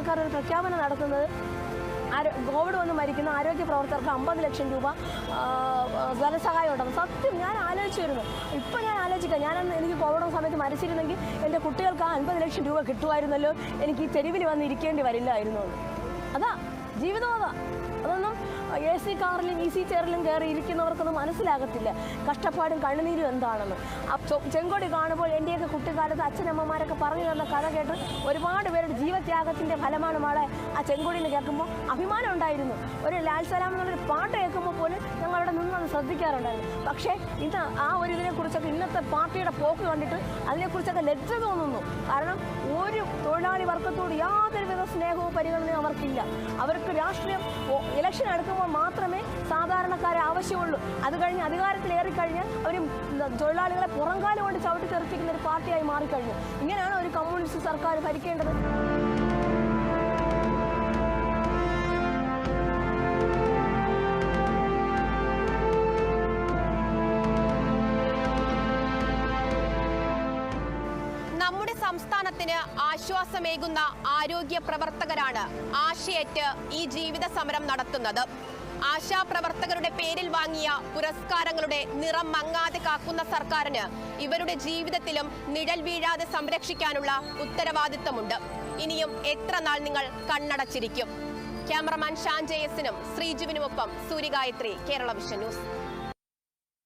സർക്കാർ ഒരു പ്രഖ്യാപനം നടത്തുന്നത് കോവിഡ് വന്ന് മരിക്കുന്ന ആരോഗ്യ പ്രവർത്തകർക്ക് 50 ലക്ഷം രൂപ ധനസഹായം ഉണ്ടെന്ന്. സത്യം ഞാൻ ആലോചിച്ചിരുന്നു. ഇപ്പം ഞാൻ ആലോചിക്കാം, എനിക്ക് കോവിഡ് സമയത്ത് മരിച്ചിരുന്നെങ്കിൽ എൻ്റെ കുട്ടികൾക്ക് ആ 50 ലക്ഷം രൂപ കിട്ടുമായിരുന്നല്ലോ, എനിക്ക് ഈ തെരുവിൽ വന്ന് ഇരിക്കേണ്ടി വരില്ലായിരുന്നു. അതാ ജീവിതം. അതൊന്നും AC കാറിലും EC ചെയറിലും കയറി ഇരിക്കുന്നവർക്കൊന്നും മനസ്സിലാകത്തില്ല കഷ്ടപ്പാടും കണ്ണുനീരും എന്താണെന്ന്. ചെങ്കൊടി കാണുമ്പോൾ എൻ്റെയൊക്കെ കുട്ടിക്കാലത്ത് അച്ഛനമ്മമാരൊക്കെ പറഞ്ഞു തന്ന കഥ കേട്ട് ഒരുപാട് പേരുടെ ജീവത്യാഗത്തിൻ്റെ ഫലമാണ് മോളെ ആ ചെങ്കൊടിന്ന് കേൾക്കുമ്പോൾ അഭിമാനം ഉണ്ടായിരുന്നു. ഒരു ലാൽ സലാം എന്നുള്ളൊരു പാട്ട് കേൾക്കുമ്പോൾ പോലും ഞങ്ങൾ അവിടെ നിന്നത് ശ്രദ്ധിക്കാറുണ്ടായിരുന്നു. പക്ഷേ ഇന്ന് ആ ഒരു ഇതിനെക്കുറിച്ചൊക്കെ ഇന്നത്തെ പാർട്ടിയുടെ പോക്ക് കണ്ടിട്ട് അതിനെക്കുറിച്ചൊക്കെ ലജ്ജ തോന്നുന്നു. കാരണം ഒരു തൊഴിലാളി വർഗത്തോട് യാതൊരുവിധ സ്നേഹവും പരിഗണനയും അവർക്കില്ല. അവർക്ക് രാഷ്ട്രീയം ഇലക്ഷൻ എടുക്കുമ്പോൾ മാത്രമേ സാധാരണക്കാരെ ആവശ്യമുള്ളൂ. അത് കഴിഞ്ഞ് അധികാരത്തിലേറിക്കഴിഞ്ഞാൽ അവർ തൊഴിലാളികളെ പുറംകാലം കൊണ്ട് ചവിട്ടി തെറിപ്പിക്കുന്ന ഒരു പാർട്ടിയായി മാറിക്കഴിഞ്ഞു. ഇങ്ങനെയാണ് ഒരു കമ്മ്യൂണിസ്റ്റ് സർക്കാർ ഭരിക്കേണ്ടത്. നമ്മുടെ സംസ്ഥാനത്തിന് ആശ്വാസമേകുന്ന ആരോഗ്യ പ്രവർത്തകരാണ് ആശയേറ്റ് ഈ ജീവിത സമരം നടത്തുന്നത്. ആശാപ്രവർത്തകരുടെ പേരിൽ വാങ്ങിയ പുരസ്കാരങ്ങളുടെ നിറം മങ്ങാതെ കാക്കുന്ന സർക്കാരിന് ഇവരുടെ ജീവിതത്തിലും നിഴൽ വീഴാതെ സംരക്ഷിക്കാനുള്ള ഉത്തരവാദിത്തമുണ്ട്. ഇനിയും എത്ര നാൾ നിങ്ങൾ കണ്ണടച്ചിരിക്കും? ക്യാമറമാൻ ഷാൻ JS-നും ശ്രീജുവിനുമൊപ്പം സൂര്യഗായത്രി, കേരള വിഷൻ ന്യൂസ്.